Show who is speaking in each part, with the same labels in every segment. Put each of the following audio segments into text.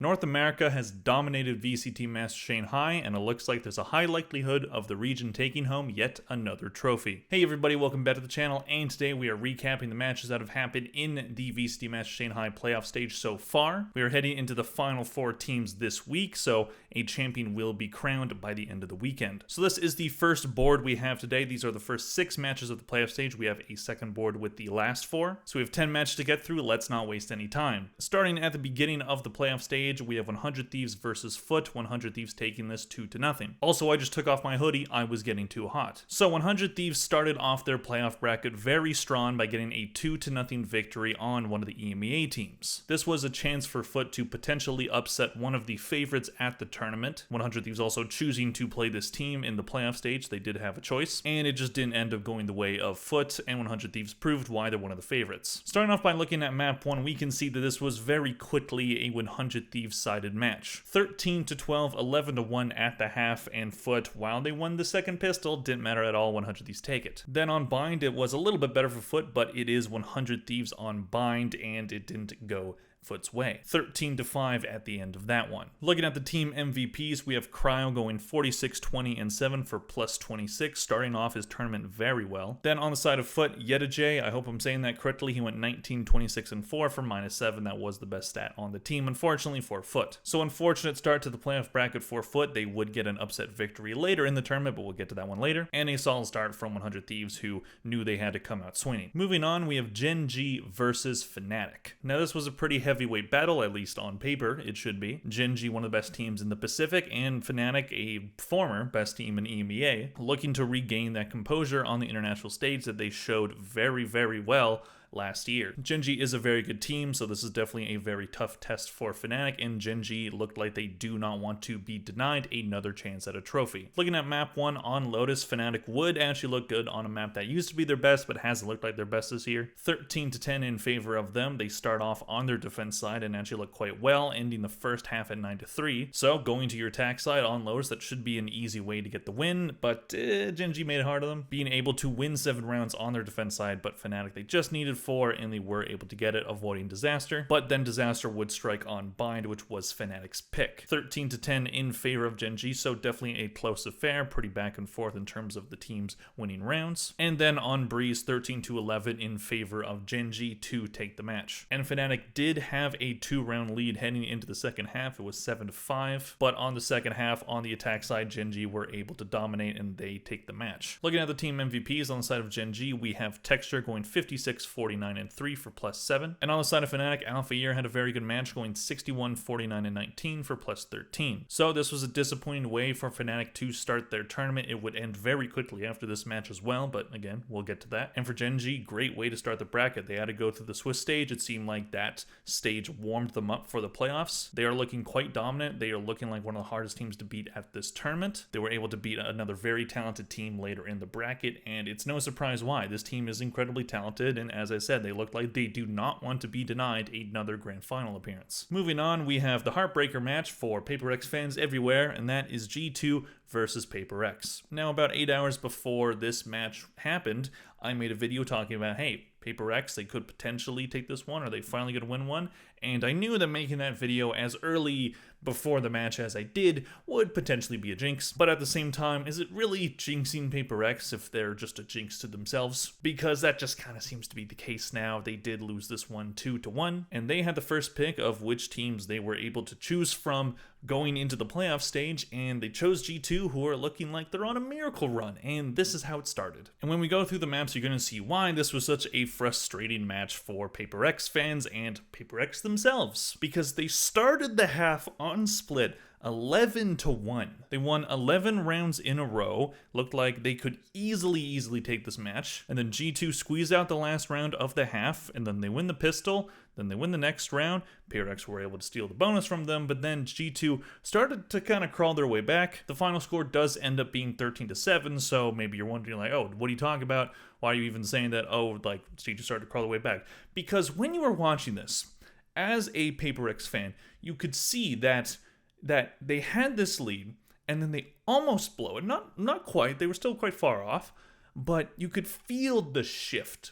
Speaker 1: North America has dominated VCT Masters Shanghai, and it looks like there's a high likelihood of the region taking home yet another trophy. Hey everybody, welcome back to the channel, and today we are recapping the matches that have happened in the VCT Masters Shanghai playoff stage so far. We are heading into the final 4 teams this week, so a champion will be crowned by the end of the weekend. So this is the first board we have today. These are the first 6 matches of the playoff stage. We have a second board with the last 4. So we have 10 matches to get through. Let's not waste any time. Starting at the beginning of the playoff stage, we have 100 Thieves versus Foot, 100 Thieves taking this 2-0. Also, I just took off my hoodie, I was getting too hot. So 100 Thieves started off their playoff bracket very strong by getting a 2-0 victory on one of the EMEA teams. This was a chance for Foot to potentially upset one of the favorites at the tournament. 100 Thieves also choosing to play this team in the playoff stage. They did have a choice, and it just didn't end up going the way of Foot, and 100 Thieves proved why they're one of the favorites. Starting off by looking at map 1, we can see that this was very quickly a 100 Thieves sided match. 13-12, 11-1 at the half, and Foot, while they won the second pistol, didn't matter at all. 100 Thieves take it. Then on bind, it was a little bit better for Foot, but it is 100 Thieves on bind, and it didn't go Foot's way. 13-5 at the end of that one. Looking at the team MVPs, we have Cryo going 46-20-7 for plus 26, starting off his tournament very well. Then on the side of Foot, GEN.G, I hope I'm saying that correctly, he went 19-26-4 for -7. That was the best stat on the team, unfortunately, for Foot. So unfortunate start to the playoff bracket for Foot. They would get an upset victory later in the tournament, but we'll get to that one later. And a solid start from 100 Thieves, who knew they had to come out swinging. Moving on, we have GEN.G versus Fnatic. Now this was a pretty heavyweight battle, at least on paper it should be. GEN.G, one of the best teams in the Pacific, and Fnatic, a former best team in EMEA, looking to regain that composure on the international stage that they showed very, very well last year. GEN.G is a very good team, so this is definitely a very tough test for Fnatic, and GEN.G looked like they do not want to be denied another chance at a trophy. Looking at map 1 on Lotus, Fnatic would actually look good on a map that used to be their best, but hasn't looked like their best this year. 13-10 in favor of them. They start off on their defense side and actually look quite well, ending the first half at 9-3. So going to your attack side on Lotus, that should be an easy way to get the win, but GEN.G made it hard on them, being able to win 7 rounds on their defense side, but Fnatic, they just needed 4, and they were able to get it, avoiding Disaster. But then Disaster would strike on bind, which was Fnatic's pick. 13-10 in favor of GEN.G, so definitely a close affair, pretty back and forth in terms of the teams winning rounds. And then on Breeze, 13-11 in favor of GEN.G to take the match. And Fnatic did have a 2-round lead heading into the second half. It was 7-5, but on the second half, on the attack side, GEN.G were able to dominate and they take the match. Looking at the team MVPs on the side of GEN.G, we have Texture going 56-49-3 for plus 7. And on the side of Fnatic, Alpha Year had a very good match going 61-49-19 for plus 13. So this was a disappointing way for Fnatic to start their tournament. It would end very quickly after this match as well, but again, we'll get to that. And for GEN.G, great way to start the bracket. They had to go through the Swiss stage. It seemed like that stage warmed them up for the playoffs. They are looking quite dominant. They are looking like one of the hardest teams to beat at this tournament. They were able to beat another very talented team later in the bracket, and it's no surprise why. This team is incredibly talented, and as I said, they look like they do not want to be denied another grand final appearance. Moving on, we have the heartbreaker match for PaperX fans everywhere, and that is G2 versus PaperX. Now, about 8 hours before this match happened, I made a video talking about, hey, PaperX, they could potentially take this one. Are they finally going to win one? And I knew that making that video as early before the match as I did would potentially be a jinx. But at the same time, is it really jinxing PaperX if they're just a jinx to themselves? Because that just kind of seems to be the case now. They did lose this one 2-1, and they had the first pick of which teams they were able to choose from going into the playoff stage, and they chose G2, who are looking like they're on a miracle run, and this is how it started. And when we go through the maps, you're going to see why this was such a frustrating match for PaperX fans and PaperX themselves, because they started the half on split 11-1. They won 11 rounds in a row. Looked like they could easily take this match. And then G2 squeezed out the last round of the half, and then they win the pistol. Then they win the next round. PaperX were able to steal the bonus from them, but then G2 started to kind of crawl their way back. The final score does end up being 13-7, so maybe you're wondering like, oh, what are you talking about? Why are you even saying that? Oh, like G2 started to crawl their way back. Because when you were watching this, as a PaperX fan, you could see that they had this lead, and then they almost blow it. Not quite. They were still quite far off, but you could feel the shift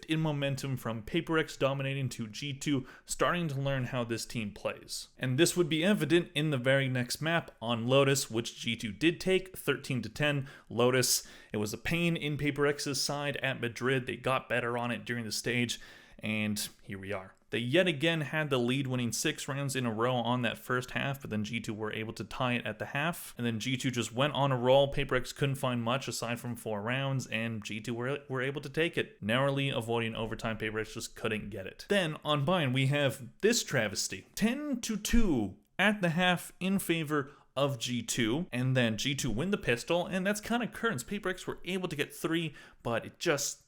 Speaker 1: in momentum from PaperX dominating to G2 starting to learn how this team plays. And this would be evident in the very next map on Lotus, which G2 did take 13-10. Lotus, it was a pain in PaperX's side at Madrid. They got better on it during the stage, and here we are. They yet again had the lead, winning 6 rounds in a row on that first half, but then G2 were able to tie it at the half, and then G2 just went on a roll. PaperX couldn't find much aside from 4 rounds, and G2 were able to take it, narrowly avoiding overtime. PaperX just couldn't get it. Then on Bind, we have this travesty, 10-2 at the half in favor of G2, and then G2 win the pistol, and that's kind of curtains. PaperX were able to get 3, but it just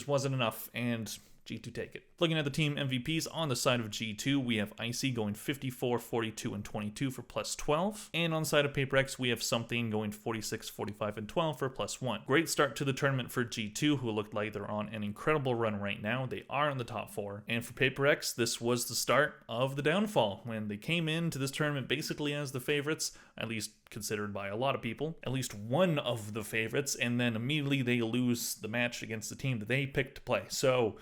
Speaker 1: wasn't enough, and G2 take it. Looking at the team MVPs on the side of G2, we have Icy going 54, 42, and 22 for +12. And on the side of PaperX, we have Something going 46, 45, and 12 for +1. Great start to the tournament for G2, who looked like they're on an incredible run right now. They are in the top 4. And for PaperX, this was the start of the downfall, when they came into this tournament basically as the favorites, at least considered by a lot of people, at least one of the favorites, and then immediately they lose the match against the team that they picked to play. So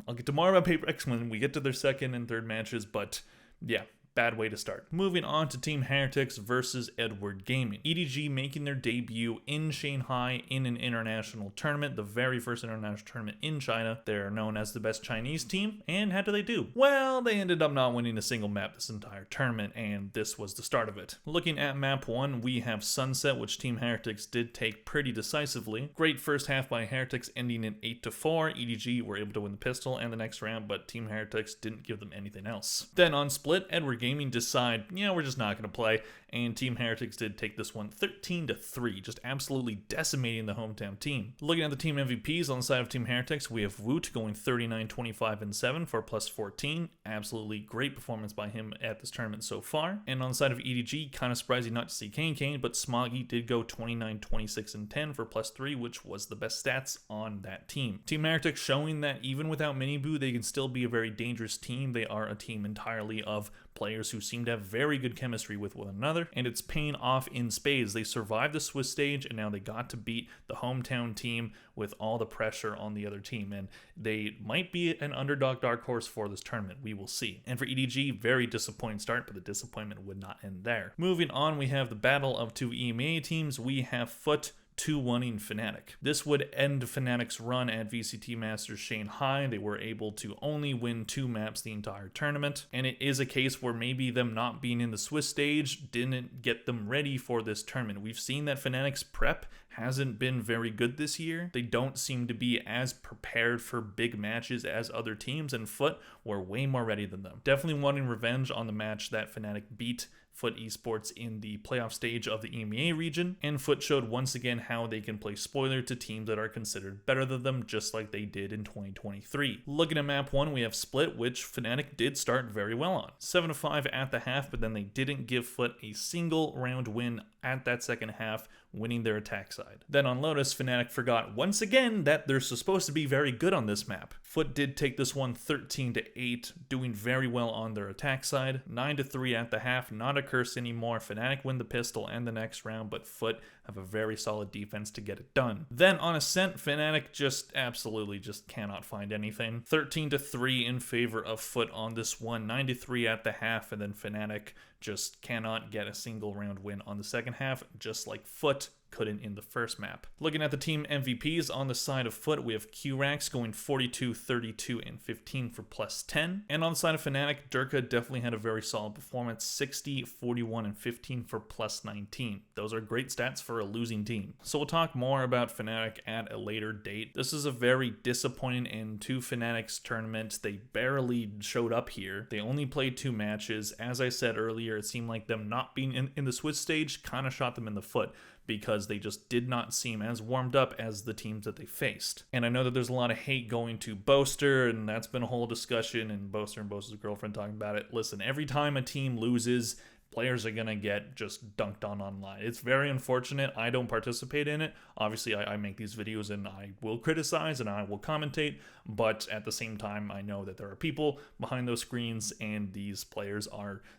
Speaker 1: I'll get to more about PaperX when we get to their second and third matches, but yeah, bad way to start. Moving on to Team Heretics versus Edward Gaming. EDG making their debut in Shanghai in an international tournament, the very first international tournament in China. They're known as the best Chinese team, and how do they do? Well, they ended up not winning a single map this entire tournament, and this was the start of it. Looking at map 1, we have Sunset, which Team Heretics did take pretty decisively. Great first half by Heretics, ending in 8-4. EDG were able to win the pistol and the next round, but Team Heretics didn't give them anything else. Then on Split, Edward Gaming decide, we're just not going to play, and Team Heretics did take this one 13-3, just absolutely decimating the hometown team. Looking at the team MVPs on the side of Team Heretics, we have Woot going 39, 25, and 7 for +14. Absolutely great performance by him at this tournament so far. And on the side of EDG, kind of surprising not to see Kane, but Smoggy did go 29, 26, and 10 for +3, which was the best stats on that team. Team Heretics showing that even without Miniboo, they can still be a very dangerous team. They are a team entirely of players who seem to have very good chemistry with one another, and it's paying off in spades. They survived the Swiss stage, and now they got to beat the hometown team with all the pressure on the other team, and they might be an underdog dark horse for this tournament. We will see. And for EDG, very disappointing start, but the disappointment would not end there. Moving on, we have the battle of 2 EMEA teams. We have Foot 2-1ing Fnatic. This would end Fnatic's run at VCT Masters Shanghai. They were able to only win 2 maps the entire tournament, and it is a case where maybe them not being in the Swiss stage didn't get them ready for this tournament. We've seen that Fnatic's prep hasn't been very good this year. They don't seem to be as prepared for big matches as other teams, and Foot were way more ready than them. Definitely wanting revenge on the match that Fnatic beat Foot Esports in the playoff stage of the EMEA region, and Foot showed once again how they can play spoiler to teams that are considered better than them, just like they did in 2023. Looking at map 1, we have Split, which Fnatic did start very well on. 7-5 at the half, but then they didn't give Foot a single round win at that second half, winning their attack side. Then on Lotus, Fnatic forgot once again that they're supposed to be very good on this map. Foot did take this one 13-8, doing very well on their attack side. 9-3 at the half, not a curse anymore. Fnatic win the pistol and the next round, but Foot have a very solid defense to get it done. Then on Ascent, Fnatic just absolutely just cannot find anything. 13-3 in favor of Foot on this one. 9-3 at the half, and then Fnatic just cannot get a single round win on the second half, just like Foot couldn't in the first map. Looking at the team MVPs on the side of Foot, we have Qrax going 42, 32, and 15 for +10. And on the side of Fnatic, Durka definitely had a very solid performance, 60, 41, and 15 for +19. Those are great stats for a losing team. So we'll talk more about Fnatic at a later date. This is a very disappointing end to Fnatic's tournament. They barely showed up here. They only played 2 matches. As I said earlier, it seemed like them not being in the Swiss stage kind of shot them in the foot, because they just did not seem as warmed up as the teams that they faced. And I know that there's a lot of hate going to Boaster, and that's been a whole discussion, and Boaster's girlfriend talking about it. Listen, every time a team loses, players are going to get just dunked on online. It's very unfortunate. I don't participate in it. Obviously, I make these videos and I will criticize and I will commentate, but at the same time, I know that there are people behind those screens and these players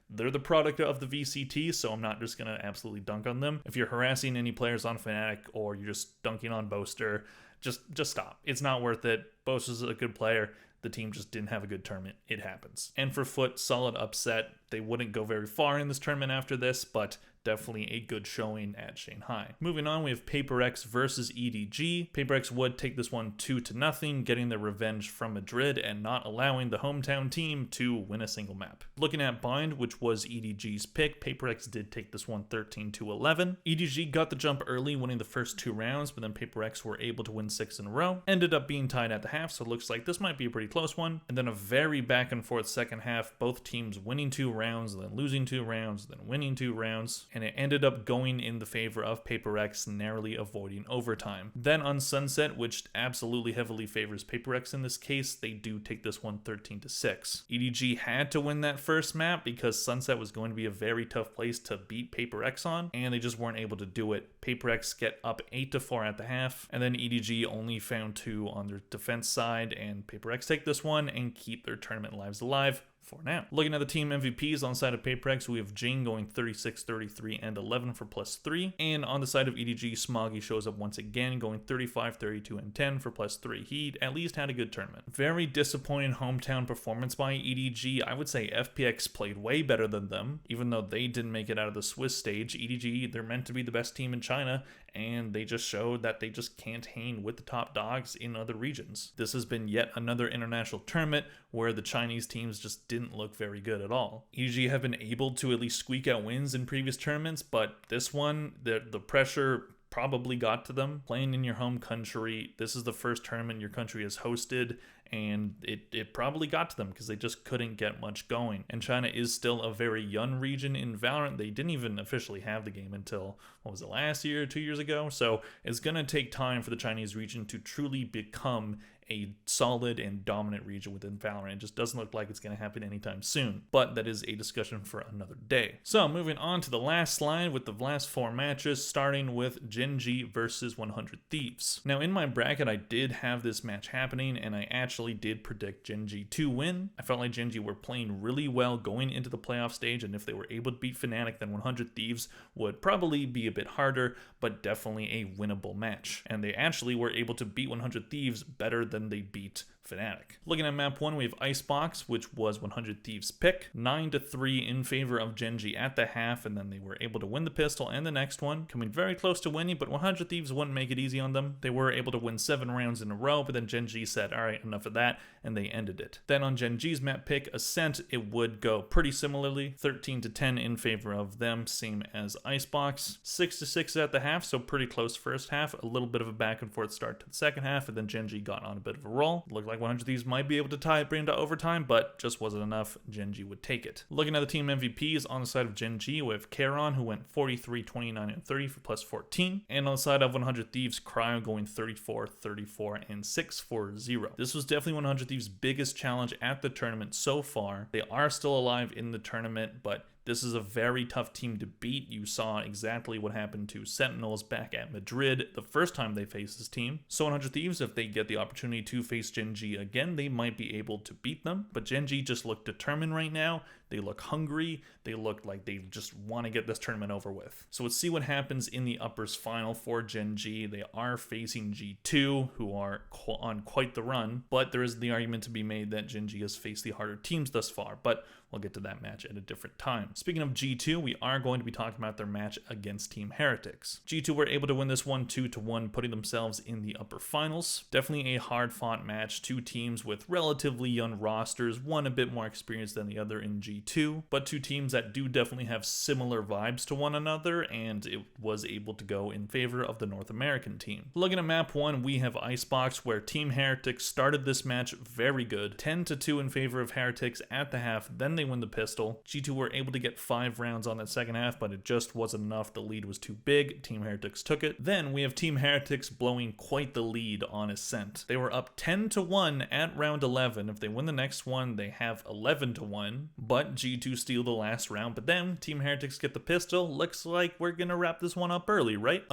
Speaker 1: they're the product of the VCT, so I'm not just going to absolutely dunk on them. If you're harassing any players on Fnatic or you're just dunking on Boaster, just stop. It's not worth it. Boaster's a good player. The team just didn't have a good tournament. It happens. And for Foot, solid upset. They wouldn't go very far in this tournament after this, but definitely a good showing at Shanghai. Moving on, we have PaperX versus EDG. PaperX would take this one 2-0, getting their revenge from Madrid and not allowing the hometown team to win a single map. Looking at Bind, which was EDG's pick, PaperX did take this one 13-11. EDG got the jump early, winning the first 2 rounds, but then PaperX were able to win 6 in a row. Ended up being tied at the half, so it looks like this might be a pretty close one. And then a very back and forth second half, both teams winning 2 rounds, then losing 2 rounds, then winning 2 rounds. And it ended up going in the favor of PaperX, narrowly avoiding overtime. Then on Sunset, which absolutely heavily favors PaperX in this case, they do take this one 13-6. EDG had to win that first map because Sunset was going to be a very tough place to beat PaperX on, and they just weren't able to do it. PaperX get up 8-4 at the half, and then EDG only found 2 on their defense side, and PaperX take this one and keep their tournament lives alive for now. Looking at the team MVPs on the side of PaperX, we have GEN.G going 36, 33, and 11 for +3. And on the side of EDG, Smoggy shows up once again, going 35, 32, and 10 for +3. He at least had a good tournament. Very disappointing hometown performance by EDG. I would say FPX played way better than them, even though they didn't make it out of the Swiss stage. EDG, they're meant to be the best team in China, and they just showed that they just can't hang with the top dogs in other regions. This has been yet another international tournament where the Chinese teams just didn't look very good at all. EDG have been able to at least squeak out wins in previous tournaments, but this one, the pressure probably got to them. Playing in your home country, this is the first tournament your country has hosted, and it probably got to them because they just couldn't get much going. And China is still a very young region in Valorant. They didn't even officially have the game until, what was it, last year, 2 years ago? So it's going to take time for the Chinese region to truly become a solid and dominant region within Valorant. It just doesn't look like it's going to happen anytime soon, but that is a discussion for another day. So moving on to the last slide with the last 4 matches, starting with GEN.G versus 100 Thieves. Now in my bracket, I did have this match happening, and I actually did predict GEN.G to win. I felt like GEN.G were playing really well going into the playoff stage, and if they were able to beat Fnatic, then 100 Thieves would probably be a bit harder, but definitely a winnable match. And they actually were able to beat 100 Thieves better than they beat Fnatic. Looking at map 1, we have Icebox, which was 100 Thieves' pick. 9-3 in favor of GEN.G at the half, and then they were able to win the pistol and the next one, coming very close to winning, but 100 Thieves wouldn't make it easy on them. They were able to win 7 rounds in a row, but then GEN.G said, all right, enough of that, and they ended it. Then on GEN.G's map pick, Ascent, it would go pretty similarly. 13-10 in favor of them, same as Icebox. 6-6 at the half, so pretty close first half. A little bit of a back and forth start to the second half, and then GEN.G got on a bit of a roll. Looked like 100 Thieves might be able to tie it, bring it to overtime, but just wasn't enough. GEN.G would take it. Looking at the team MVPs on the side of GEN.G, we have Karon, who went 43, 29, and 30 for +14. And on the side of 100 Thieves, Cryo going 34, 34, and 6 for 0. This was definitely 100 Thieves' biggest challenge at the tournament so far. They are still alive in the tournament, but this is a very tough team to beat. You saw exactly what happened to Sentinels back at Madrid the first time they faced this team. So 100 Thieves, if they get the opportunity to face GEN.G again, they might be able to beat them. But GEN.G just look determined right now. They look hungry. They look like they just want to get this tournament over with. So let's see what happens in the uppers final for GEN.G. They are facing G2, who are on quite the run, but there is the argument to be made that GEN.G has faced the harder teams thus far, but we'll get to that match at a different time. Speaking of G2, we are going to be talking about their match against Team Heretics. G2 were able to win this one 2-1, putting themselves in the upper finals. Definitely a hard-fought match. 2 teams with relatively young rosters, one a bit more experienced than the other in G2, but 2 teams that do definitely have similar vibes to one another, and it was able to go in favor of the North American team. Looking at map 1, we have Icebox, where Team Heretics started this match very good. 10-2 in favor of Heretics at the half, then they win the pistol. G2 were able to get 5 rounds on that second half, but it just wasn't enough. The lead was too big. Team Heretics took it. Then we have Team Heretics blowing quite the lead on Ascent. They were up 10-1 at round 11. If they win the next one, they have 11-1, but let G2 steal the last round, but then Team Heretics get the pistol. Looks like we're gonna wrap this one up early, right?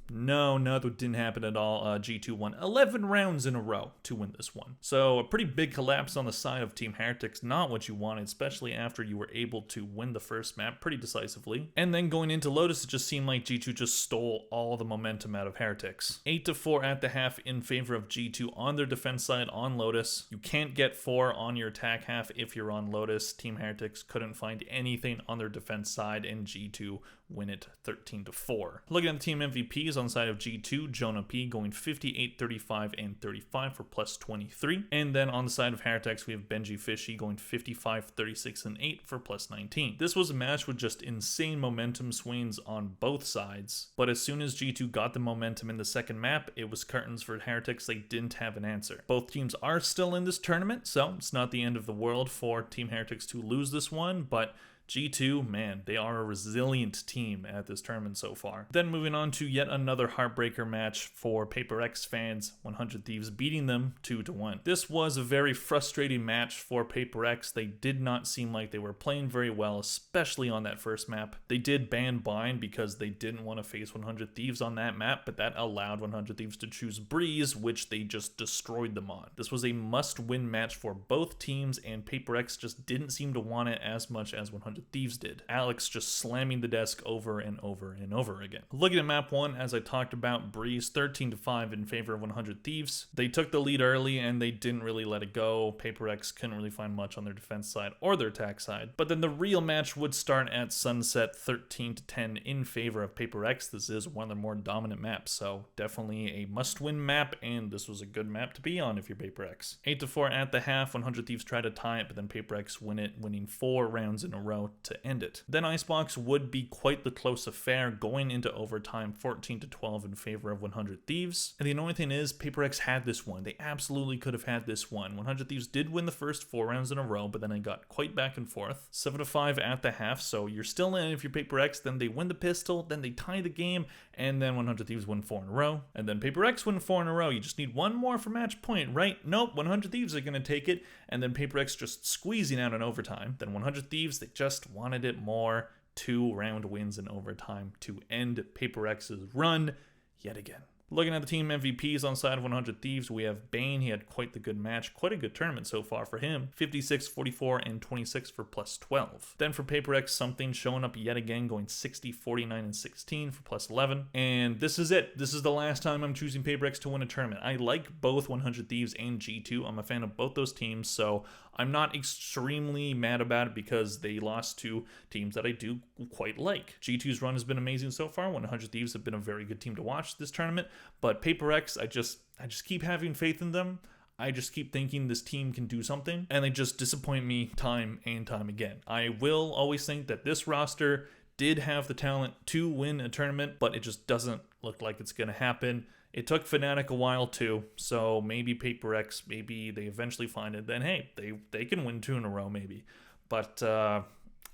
Speaker 1: No, that didn't happen at all. G2 won 11 rounds in a row to win this one. So a pretty big collapse on the side of Team Heretics, not what you wanted, especially after you were able to win the first map pretty decisively. And then going into Lotus, it just seemed like G2 just stole all the momentum out of Heretics. 8-4 at the half in favor of G2 on their defense side on Lotus. You can't get 4 on your attack half if you're on Lotus. Team Heretics couldn't find anything on their defense side, and G2 win it 13-4. Looking at the team MVPs on the side of G2, Jonah P going 58, 35, and 35 for plus 23. And then on the side of Heretics, we have Gen.G Fishy going 55, 36, and 8 for plus 19. This was a match with just insane momentum swings on both sides, but as soon as G2 got the momentum in the second map, it was curtains for Heretics. They didn't have an answer. Both teams are still in this tournament, so it's not the end of the world for Team Heretics to lose this one, but G2, man, they are a resilient team at this tournament so far. Then moving on to yet another heartbreaker match for Paper X fans, 100 Thieves beating them 2-1. This was a very frustrating match for Paper X. They did not seem like they were playing very well, especially on that first map. They did ban Bind because they didn't want to face 100 Thieves on that map, but that allowed 100 Thieves to choose Breeze, which they just destroyed them on. This was a must-win match for both teams, and Paper X just didn't seem to want it as much as 100 Thieves did. Alex just slamming the desk over and over and over again. Looking at map 1, as I talked about, Breeze 13-5 in favor of 100 Thieves. They took the lead early and they didn't really let it go. Paper X couldn't really find much on their defense side or their attack side. But then the real match would start at Sunset 13-10 in favor of Paper X. This is one of their more dominant maps, so definitely a must-win map, and this was a good map to be on if you're Paper X. 8-4 at the half, 100 Thieves try to tie it, but then Paper X win it, winning 4 rounds in a row to end it. Then Icebox would be quite the close affair, going into overtime 14-12 in favor of 100 Thieves. And the annoying thing is, Paper X had this one. They absolutely could have had this one. 100 Thieves did win the first 4 rounds in a row, but then it got quite back and forth. 7-5 at the half, so you're still in if you're Paper X. Then they win the pistol, then they tie the game, and then 100 Thieves win 4 in a row. And then Paper X win 4 in a row. You just need one more for match point, right? Nope, 100 Thieves are going to take it, and then Paper X just squeezing out in overtime. Then 100 Thieves, they just wanted it more. 2 round wins in overtime to end Paper X's run yet again. Looking at the team MVPs on the side of 100 Thieves, we have Bane. He had quite the good match, quite a good tournament so far for him. 56, 44, and 26 for plus 12. Then for Paper X, something showing up yet again, going 60, 49, and 16 for plus 11. And this is it. This is the last time I'm choosing Paper X to win a tournament. I like both 100 Thieves and G2. I'm a fan of both those teams, so I'm not extremely mad about it because they lost to teams that I do quite like. G2's run has been amazing so far. 100 Thieves have been a very good team to watch this tournament, but Paper X, I just keep having faith in them. I just keep thinking this team can do something, and they just disappoint me time and time again. I will always think that this roster did have the talent to win a tournament, but it just doesn't look like it's going to happen. It took Fnatic a while too, so maybe Paper X, maybe they eventually find it. Then hey, they can win 2 in a row maybe, but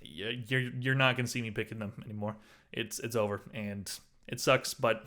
Speaker 1: you're not gonna see me picking them anymore. It's over, and it sucks, but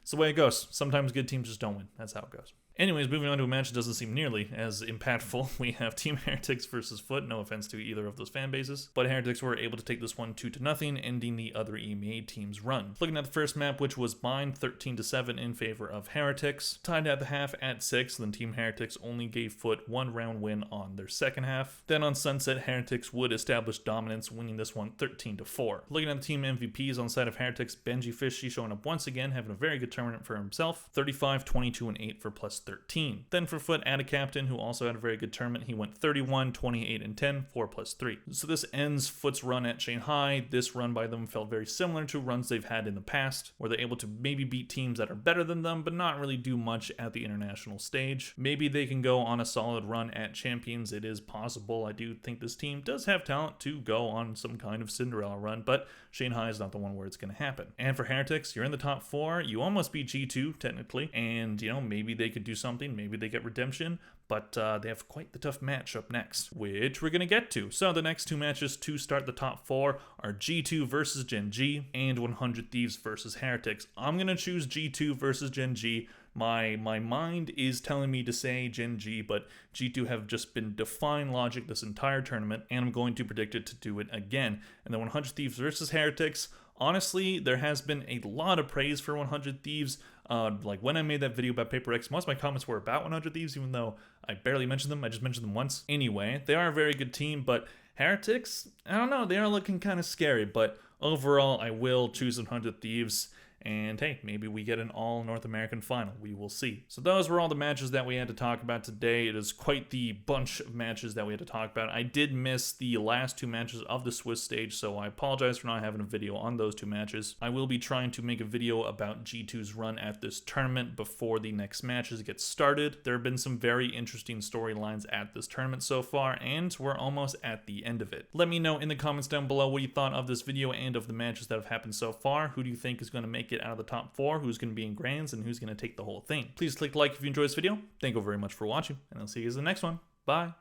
Speaker 1: it's the way it goes. Sometimes good teams just don't win. That's how it goes. Anyways, moving on to a match that doesn't seem nearly as impactful. We have Team Heretics versus Foot. No offense to either of those fan bases, but Heretics were able to take this one 2-0, ending the other EMEA team's run. Looking at the first map, which was Bind, 13-7 in favor of Heretics. Tied at the half at 6, then Team Heretics only gave Foot 1 round win on their second half. Then on Sunset, Heretics would establish dominance, winning this one 13-4. Looking at the team MVPs on the side of Heretics, Gen.G Fishy showing up once again, having a very good tournament for himself. 35, 22, and 8 for plus 13. Then for Foot, add a captain who also had a very good tournament. He went 31, 28, and 10, 4 plus 3. So this ends Foot's run at Shanghai. This run by them felt very similar to runs they've had in the past, where they're able to maybe beat teams that are better than them, but not really do much at the international stage. Maybe they can go on a solid run at Champions. It is possible. I do think this team does have talent to go on some kind of Cinderella run, but Shanghai is not the one where it's going to happen. And for Heretics, you're in the top 4. You almost beat G2, technically, and, maybe they could do something. Maybe they get redemption, but they have quite the tough match up next, which we're going to get to. So the next 2 matches to start the top 4 are G2 versus Gen.G and 100 Thieves versus Heretics. I'm going to choose G2 versus Gen.G, My mind is telling me to say Gen.G, but G2 have just been defying logic this entire tournament, and I'm going to predict it to do it again. And the 100 Thieves versus Heretics, honestly, there has been a lot of praise for 100 Thieves. Like when I made that video about Paper X, most of my comments were about 100 Thieves, even though I barely mentioned them. I just mentioned them once. Anyway, they are a very good team, but Heretics, I don't know, they are looking kind of scary, but overall, I will choose 100 Thieves. And hey, maybe we get an all North American final. We will see. So those were all the matches that we had to talk about today. It is quite the bunch of matches that we had to talk about. I did miss the last 2 matches of the Swiss stage, so I apologize for not having a video on those 2 matches. I will be trying to make a video about G2's run at this tournament before the next matches get started. There have been some very interesting storylines at this tournament so far, and we're almost at the end of it. Let me know in the comments down below what you thought of this video and of the matches that have happened so far. Who do you think is going to make it out of the top 4, who's going to be in grands, and who's going to take the whole thing. Please click like if you enjoyed this video. Thank you very much for watching, and I'll see you guys in the next one. Bye.